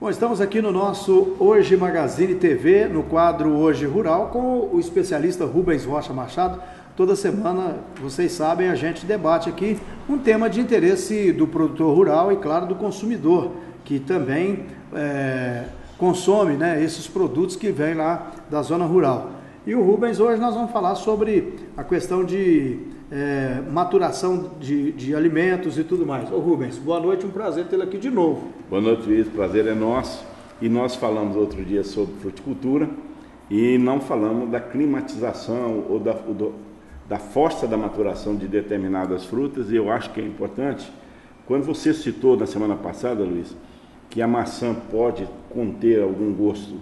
Bom, estamos aqui no nosso Hoje Magazine TV, no quadro Hoje Rural, com o especialista Rubens Rocha Machado. Toda semana, vocês sabem, a gente debate aqui um tema de interesse do produtor rural e, claro, do consumidor, que também consome, né, esses produtos que vêm lá da zona rural. E o Rubens, hoje nós vamos falar sobre a questão de maturação de alimentos e tudo mais. Ô Rubens, boa noite, um prazer tê-lo aqui de novo. Boa noite, Luiz, prazer é nosso. E nós falamos outro dia sobre fruticultura e não falamos da climatização ou da força da maturação de determinadas frutas, e eu acho que é importante. Quando você citou na semana passada, Luiz, que a maçã pode conter algum gosto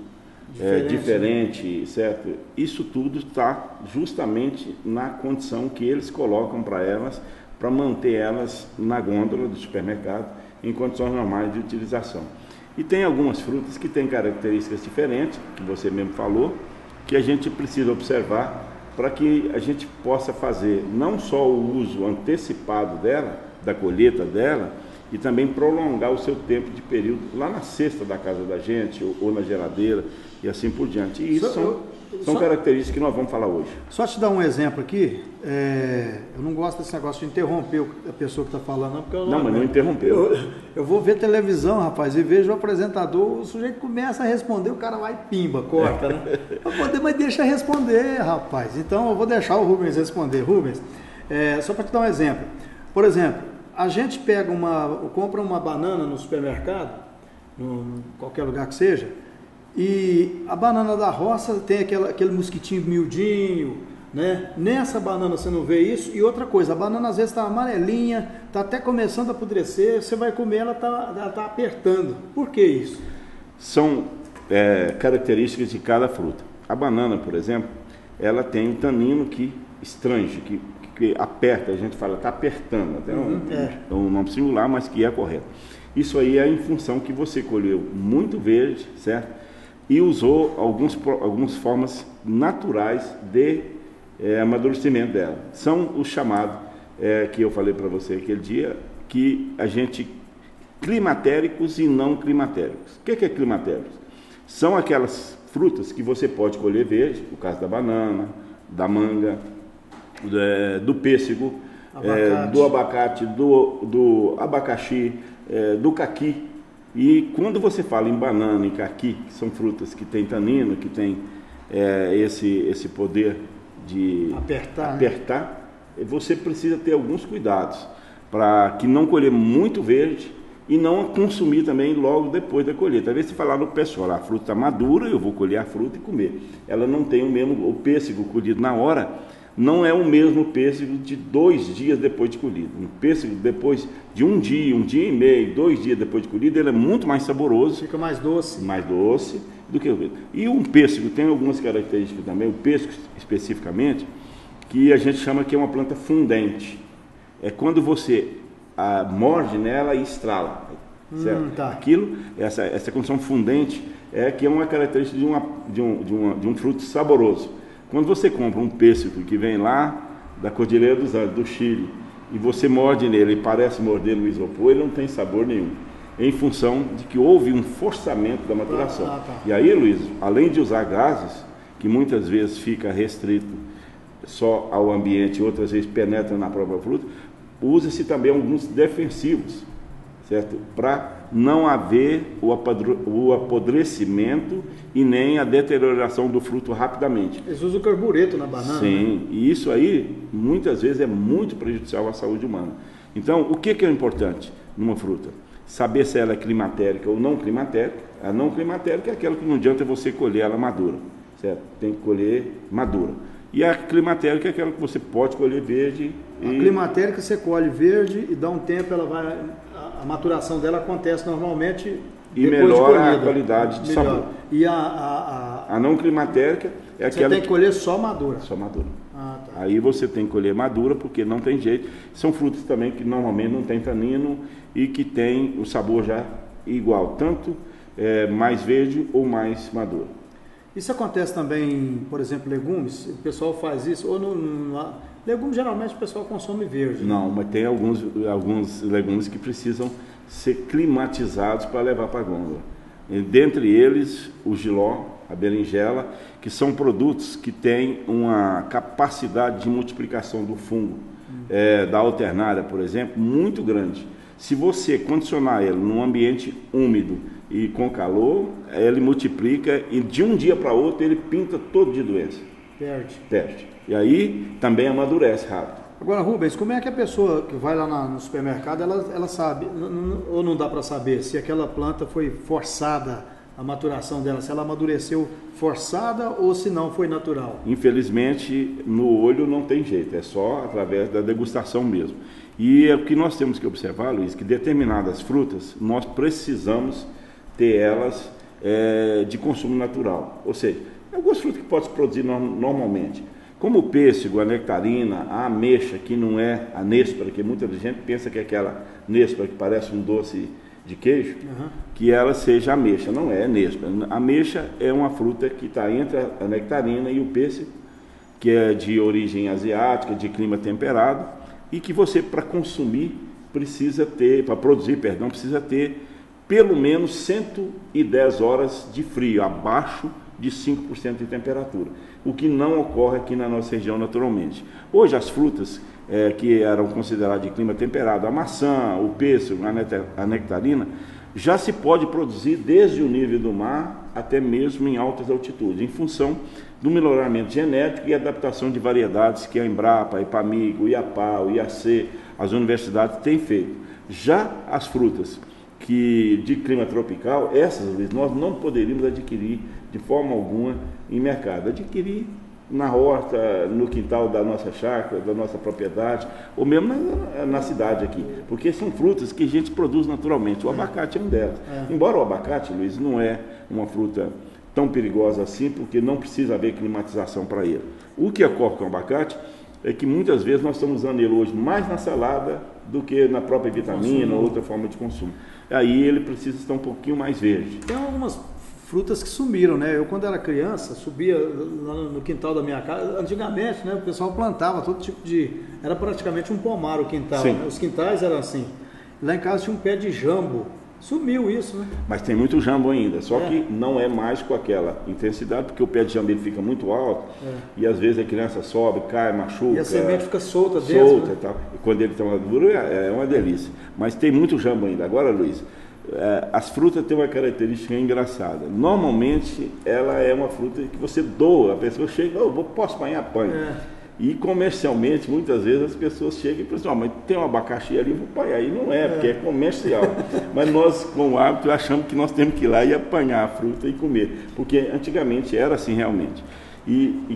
diferente, certo? Isso tudo está justamente na condição que eles colocam para elas, para manter elas na gôndola do supermercado em condições normais de utilização. E tem algumas frutas que têm características diferentes, que você mesmo falou, que a gente precisa observar para que a gente possa fazer não só o uso antecipado dela, da colheita dela, e também prolongar o seu tempo de período lá na cesta da casa da gente, ou na geladeira, e assim por diante. E isso são características que nós vamos falar hoje. Só te dar um exemplo aqui, eu não gosto desse negócio de interromper a pessoa que está falando, não, porque eu não, mas não interrompeu. Eu vou ver televisão, rapaz, e vejo o apresentador, o sujeito começa a responder, o cara vai e pimba, corta, né? Mas deixa responder, rapaz. Então eu vou deixar o Rubens responder. Rubens, só para te dar um exemplo. Por exemplo, a gente compra uma banana no supermercado, em qualquer lugar que seja, e a banana da roça tem aquele mosquitinho miudinho, né? Nessa banana você não vê isso. E outra coisa, a banana às vezes está amarelinha, está até começando a apodrecer, você vai comer, ela tá apertando. Por que isso? São características de cada fruta. A banana, por exemplo, ela tem um tanino que estrange, que aperta, a gente fala, está apertando, até um nome singular, mas que é correto. Isso aí é em função que você colheu muito verde, certo? E usou algumas formas naturais de amadurecimento dela. São os chamados, que eu falei para você aquele dia, que a gente, climatéricos e não climatéricos. O que é climatéricos? São aquelas frutas que você pode colher verde, no caso da banana, da manga, do pêssego, do abacate, do abacaxi, do caqui. E quando você fala em banana e caqui, que são frutas que têm tanino, que têm esse poder de apertar, você precisa ter alguns cuidados para que não colher muito verde e não consumir também logo depois da colheita. Às vezes você fala no pessoal, a fruta está madura, eu vou colher a fruta e comer. Ela não tem o pêssego colhido na hora, não é o mesmo pêssego de 2 dias depois de colhido. Um pêssego depois de um dia e meio, 2 dias depois de colhido, ele é muito mais saboroso. Fica mais doce. Mais doce do que o outro. E um pêssego tem algumas características também, o pêssego especificamente, que a gente chama que é uma planta fundente. É quando você morde nela e estrala. Certo? Tá. Aquilo, essa condição fundente que é uma característica de um fruto saboroso. Quando você compra um pêssego que vem lá da Cordilheira dos Andes, do Chile, e você morde nele e parece morder no isopor, ele não tem sabor nenhum, em função de que houve um forçamento da maturação. Tá. E aí, Luiz, além de usar gases, que muitas vezes fica restrito só ao ambiente e outras vezes penetra na própria fruta, usa-se também alguns defensivos, certo? Para não haver o apodrecimento e nem a deterioração do fruto rapidamente. Eles usam carbureto na banana. Sim, né? E isso aí muitas vezes é muito prejudicial à saúde humana. Então, o que é importante numa fruta? Saber se ela é climatérica ou não climatérica. A não climatérica é aquela que não adianta você colher ela madura, certo? Tem que colher madura. E a climatérica é aquela que você pode colher verde. A climatérica você colhe verde e dá um tempo, a maturação dela acontece normalmente e melhora a qualidade de sabor. E a não climatérica é aquela... Você tem que colher só madura. Só madura. Tá. Aí você tem que colher madura, porque não tem jeito. São frutas também que normalmente não tem tanino e que tem o sabor já igual, tanto mais verde ou mais maduro. Isso acontece também, por exemplo, legumes? O pessoal faz isso? Ou legumes geralmente o pessoal consome verde. Não, mas tem alguns legumes que precisam ser climatizados para levar para a gôndola. dentre eles o jiló, a berinjela, que são produtos que têm uma capacidade de multiplicação do fungo, da alternária, por exemplo, muito grande. Se você condicionar ele num ambiente úmido e com calor, ele multiplica e de um dia para outro ele pinta todo de doença. Perde. E aí também amadurece rápido. Agora, Rubens, como é que a pessoa que vai lá no supermercado, ela sabe, ou não dá para saber se aquela planta foi forçada, a maturação dela, se ela amadureceu forçada ou se não foi natural? Infelizmente, no olho não tem jeito, é só através da degustação mesmo. E o que nós temos que observar, Luiz, que determinadas frutas, nós precisamos ter elas de consumo natural. Ou seja, algumas frutas que podem se produzir normalmente, como o pêssego, a nectarina, a ameixa, que não é a nêspera, que muita gente pensa que é aquela nêspera que parece um doce de queijo, que ela seja ameixa. Não é nêspera. A ameixa é uma fruta que está entre a nectarina e o pêssego, que é de origem asiática, de clima temperado, e que você, para consumir, para produzir, precisa ter pelo menos 110 horas de frio, abaixo de 5% de temperatura, o que não ocorre aqui na nossa região naturalmente. Hoje as frutas que eram consideradas de clima temperado, a maçã, o pêssego, a nectarina, já se pode produzir desde o nível do mar até mesmo em altas altitudes, em função do melhoramento genético e adaptação de variedades que a Embrapa, a Ipamig, o IAPA, o IAC, as universidades têm feito. Já as frutas de clima tropical, essas nós não poderíamos adquirir de forma alguma em mercado. Adquirir na horta, no quintal da nossa chácara, da nossa propriedade, ou mesmo na cidade aqui, porque são frutas que a gente produz naturalmente. O abacate é um delas. Embora o abacate, Luiz, não é uma fruta tão perigosa assim, porque não precisa haver climatização para ele. O que ocorre com o abacate é que muitas vezes nós estamos usando ele hoje mais na salada do que na própria vitamina ou outra forma de consumo. Aí ele precisa estar um pouquinho mais verde. Tem algumas frutas que sumiram, né? Eu, quando era criança, subia lá no quintal da minha casa. Antigamente, né, o pessoal plantava todo tipo de... Era praticamente um pomar o quintal, né? Os quintais eram assim. Lá em casa tinha um pé de jambo. Sumiu isso, né? Mas tem muito jambo ainda, só que não é mais com aquela intensidade, porque o pé de jambo ele fica muito alto e às vezes a criança sobe, cai, machuca. E a semente fica solta dentro, né? E tal. E quando ele está maduro é uma delícia. Mas tem muito jambo ainda. Agora, Luiz, as frutas têm uma característica engraçada. Normalmente ela é uma fruta que você doa, a pessoa chega, posso apanhar, apanha. E comercialmente, muitas vezes as pessoas chegam e pensam, mas tem um abacaxi ali, vou apanhar. E não é, porque é comercial. Mas nós, com o hábito, achamos que nós temos que ir lá e apanhar a fruta e comer. Porque antigamente era assim realmente.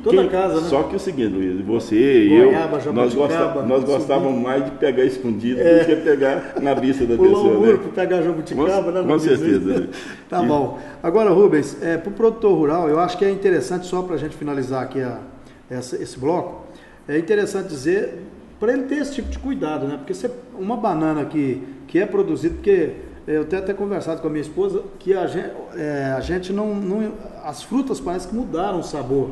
Toda casa, né? Só que é o seguinte, Luiz, você e eu, nós gostávamos mais de pegar escondido do que pegar na vista da pessoa. Pular o muro para pegar jabuticaba, né? Com certeza. Tá bom. Agora, Rubens, para o produtor rural, eu acho que é interessante, só para a gente finalizar aqui esse bloco, é interessante dizer, para ele ter esse tipo de cuidado, né? Porque uma banana que é produzida, porque eu tenho até conversado com a minha esposa, que a gente não... As frutas parece que mudaram o sabor,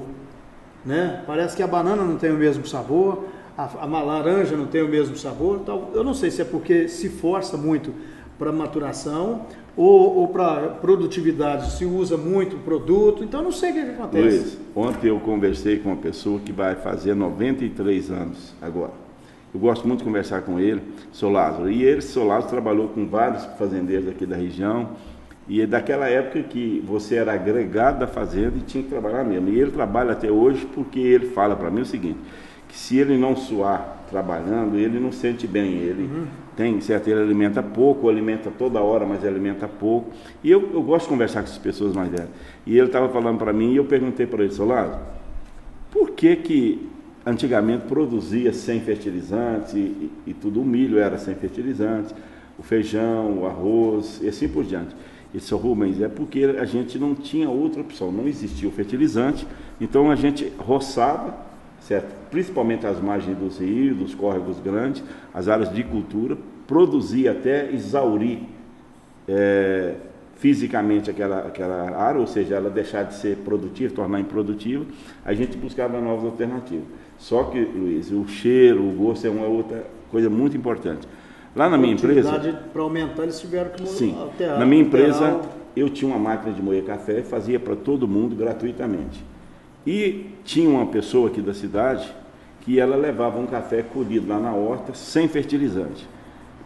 né? Parece que a banana não tem o mesmo sabor, a laranja não tem o mesmo sabor. Então, eu não sei se é porque se força muito para maturação ou para produtividade, se usa muito produto. Então, eu não sei o que acontece. Luiz, ontem eu conversei com uma pessoa que vai fazer 93 anos agora. Eu gosto muito de conversar com ele, seu Lázaro. E seu Lázaro trabalhou com vários fazendeiros aqui da região. E é daquela época que você era agregado da fazenda e tinha que trabalhar mesmo. E ele trabalha até hoje porque ele fala para mim o seguinte, que se ele não suar trabalhando, ele não sente bem. Ele tem certo, ele alimenta pouco, alimenta toda hora, mas alimenta pouco. E eu gosto de conversar com essas pessoas mais velhas. E ele estava falando para mim e eu perguntei para ele, seu Lázaro, por que antigamente produzia sem fertilizantes e tudo, o milho era sem fertilizantes, o feijão, o arroz e assim por diante. E seu Rubens, é porque a gente não tinha outra opção, não existia o fertilizante, então a gente roçava, certo? Principalmente as margens dos rios, dos córregos grandes, as áreas de cultura, produzia até exaurir fisicamente aquela área, ou seja, ela deixar de ser produtiva, tornar improdutiva, a gente buscava novas alternativas. Só que, Luiz, o cheiro, o gosto é uma outra coisa muito importante. Lá na minha empresa... Para aumentar, eles tiveram que alterar. Na minha empresa, eu tinha uma máquina de moer café, fazia para todo mundo gratuitamente. E tinha uma pessoa aqui da cidade que ela levava um café colhido lá na horta, sem fertilizante,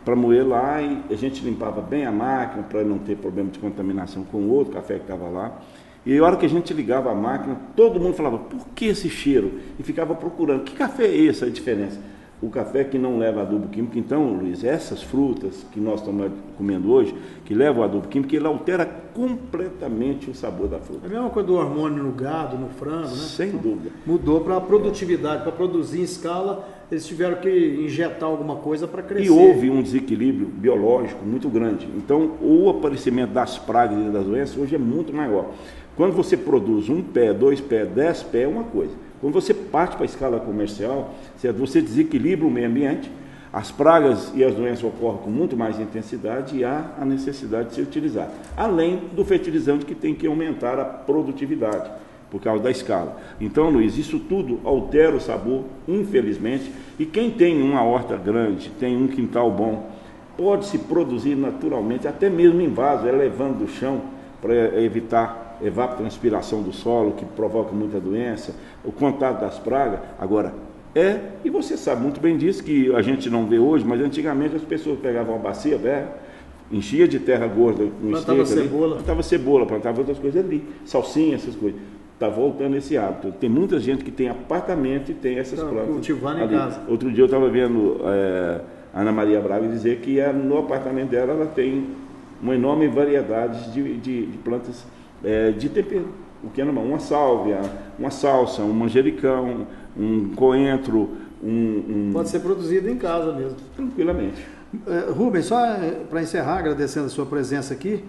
para moer lá, e a gente limpava bem a máquina para não ter problema de contaminação com o outro café que estava lá. E a hora que a gente ligava a máquina, todo mundo falava, por que esse cheiro? E ficava procurando, que café é esse, a diferença? O café que não leva adubo químico. Então, Luiz, essas frutas que nós estamos comendo hoje, que levam adubo químico, ele altera completamente o sabor da fruta. É a mesma coisa do hormônio no gado, no frango, né? Sem dúvida. Mudou para a produtividade, para produzir em escala, eles tiveram que injetar alguma coisa para crescer. E houve um desequilíbrio biológico muito grande. Então, o aparecimento das pragas e das doenças hoje é muito maior. Quando você produz 1 pé, 2 pés, 10 pés, é uma coisa. Quando você parte para a escala comercial, você desequilibra o meio ambiente, as pragas e as doenças ocorrem com muito mais intensidade e há a necessidade de se utilizar. Além do fertilizante que tem que aumentar a produtividade, por causa da escala. Então, Luiz, isso tudo altera o sabor, infelizmente, e quem tem uma horta grande, tem um quintal bom, pode se produzir naturalmente, até mesmo em vaso, elevando do chão, para evitar evapotranspiração do solo, que provoca muita doença, o contato das pragas. Agora, e você sabe muito bem disso, que a gente não vê hoje, mas antigamente as pessoas pegavam uma bacia velha, enchia de terra gorda, plantava cebola, plantava outras coisas ali, salsinha, essas coisas. Está voltando esse hábito. Tem muita gente que tem apartamento e tem essas plantas cultivando em casa. Outro dia eu estava vendo a Ana Maria Braga dizer que no apartamento dela ela tem uma enorme variedade de plantas de tempero, o que é normal, uma sálvia, uma salsa, um manjericão, um coentro, Pode ser produzido em casa mesmo. Tranquilamente. Rubens, só para encerrar, agradecendo a sua presença aqui,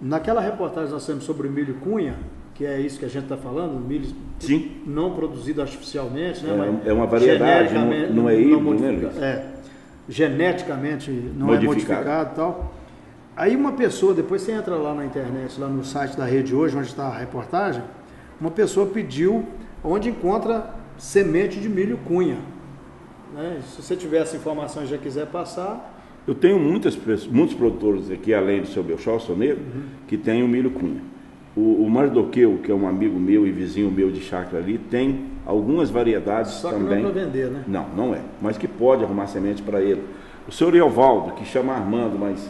naquela reportagem nós temos sobre o milho cunha, que é isso que a gente está falando, milho Sim. não produzido artificialmente, né? Mas é uma variedade, não é híbrido, né, Luiz? Geneticamente não é modificado e tal. Aí uma pessoa, depois você entra lá na internet, lá no site da Rede Hoje, onde está a reportagem, uma pessoa pediu onde encontra semente de milho cunha. Né? Se você tiver essa informação e já quiser passar... Eu tenho muitos produtores aqui, além do seu Belchal Soneiro, que tem o milho cunha. O Mardoqueu, que é um amigo meu e vizinho meu de chácara ali, tem algumas variedades também. Só que não é para vender, né? Não, não é. Mas que pode arrumar semente para ele. O senhor Eovaldo, que chama Armando, mas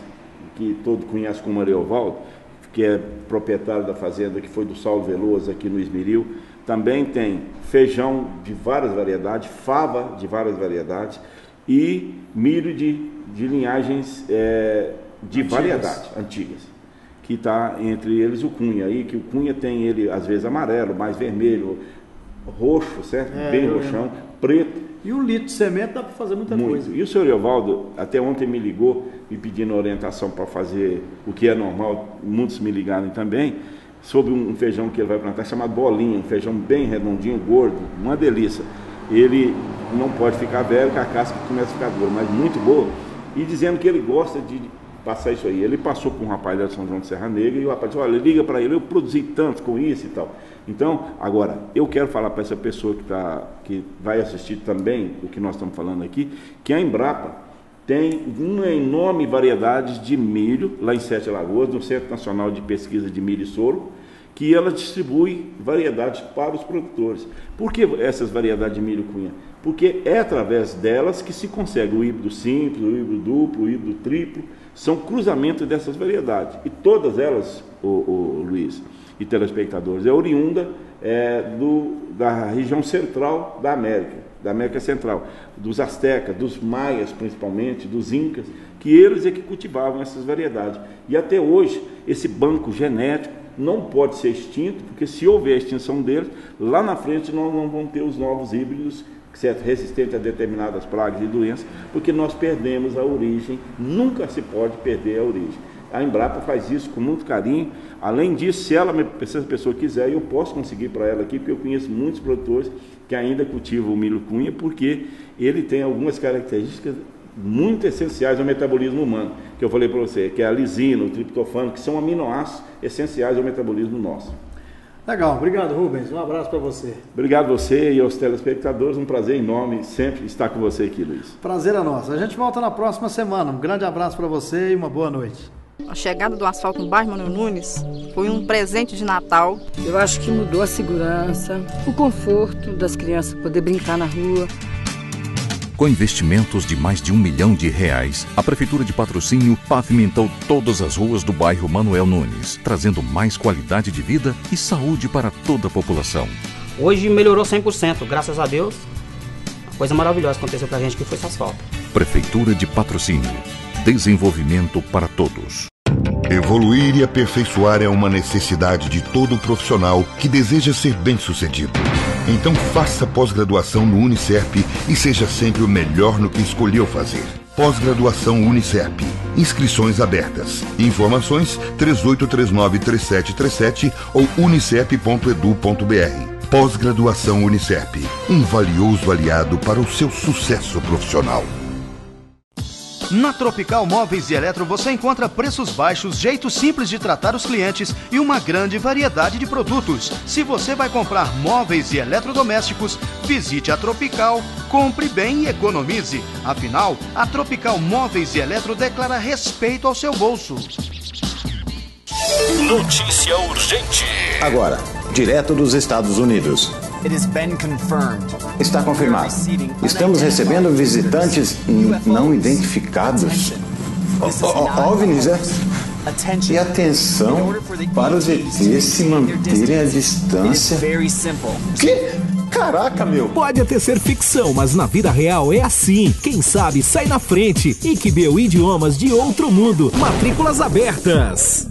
que todo conhece como Ariovaldo, que é proprietário da fazenda que foi do Saulo Veloso aqui no Esmeril, também tem feijão de várias variedades, fava de várias variedades e milho de linhagens de variedades antigas, que está entre eles o cunha, aí que o cunha tem ele às vezes amarelo, mais vermelho, roxo, certo? Bem roxão, preto. E 1 litro de semente dá para fazer muita coisa. E o senhor Eovaldo, até ontem me ligou, me pedindo orientação para fazer o que é normal, muitos me ligaram também, sobre um feijão que ele vai plantar, chamado bolinha, um feijão bem redondinho, gordo, uma delícia. Ele não pode ficar velho, que a casca começa a ficar dura, mas muito boa. E dizendo que ele gosta de passar isso aí. Ele passou por um rapaz lá de São João de Serra Negra e o rapaz disse, olha, liga para ele, eu produzi tanto com isso e tal. Então, agora, eu quero falar para essa pessoa que vai assistir também o que nós estamos falando aqui, que a Embrapa tem uma enorme variedade de milho, lá em Sete Lagoas, no Centro Nacional de Pesquisa de Milho e Sorgo, que ela distribui variedades para os produtores. Por que essas variedades de milho cunha? Porque é através delas que se consegue o híbrido simples, o híbrido duplo, o híbrido triplo, são cruzamentos dessas variedades. E todas elas, o Luiz e telespectadores, é oriunda da região central da América Central, dos astecas, dos maias principalmente, dos incas, que eles é que cultivavam essas variedades. E até hoje, esse banco genético não pode ser extinto, porque se houver a extinção deles, lá na frente nós não vamos ter os novos híbridos, certo, resistentes a determinadas pragas e doenças, porque nós perdemos a origem, nunca se pode perder a origem. A Embrapa faz isso com muito carinho. Além disso, se essa pessoa quiser, eu posso conseguir para ela aqui, porque eu conheço muitos produtores que ainda cultivam o milho cunha, porque ele tem algumas características muito essenciais ao metabolismo humano, que eu falei para você, que é a lisina, o triptofano, que são aminoácidos essenciais ao metabolismo nosso. Legal, obrigado, Rubens. Um abraço para você. Obrigado a você e aos telespectadores. Um prazer enorme sempre estar com você aqui, Luiz. Prazer é nosso. A gente volta na próxima semana. Um grande abraço para você e uma boa noite. A chegada do asfalto no bairro Manuel Nunes foi um presente de Natal. Eu acho que mudou a segurança, o conforto das crianças poder brincar na rua. Com investimentos de mais de R$1 milhão, a Prefeitura de Patrocínio pavimentou todas as ruas do bairro Manuel Nunes, trazendo mais qualidade de vida e saúde para toda a população. Hoje melhorou 100%, graças a Deus. Uma coisa maravilhosa aconteceu pra gente que foi esse asfalto. Prefeitura de Patrocínio. Desenvolvimento para todos. Evoluir e aperfeiçoar é uma necessidade de todo profissional que deseja ser bem-sucedido. Então faça pós-graduação no Unicerp e seja sempre o melhor no que escolheu fazer. Pós-graduação Unicerp. Inscrições abertas. Informações 3839-3737 ou unicerp.edu.br. Pós-graduação Unicerp. Um valioso aliado para o seu sucesso profissional. Na Tropical Móveis e Eletro você encontra preços baixos, jeito simples de tratar os clientes e uma grande variedade de produtos. Se você vai comprar móveis e eletrodomésticos, visite a Tropical, compre bem e economize. Afinal, a Tropical Móveis e Eletro declara respeito ao seu bolso. Notícia urgente. Agora, direto dos Estados Unidos. Está confirmado. Estamos recebendo visitantes não identificados. OVNIs, é? E atenção para os ETs se manterem à distância. Que? Caraca, meu! Pode até ser ficção, mas na vida real é assim. Quem sabe sai na frente. IQBU Idiomas de Outro Mundo. Matrículas abertas.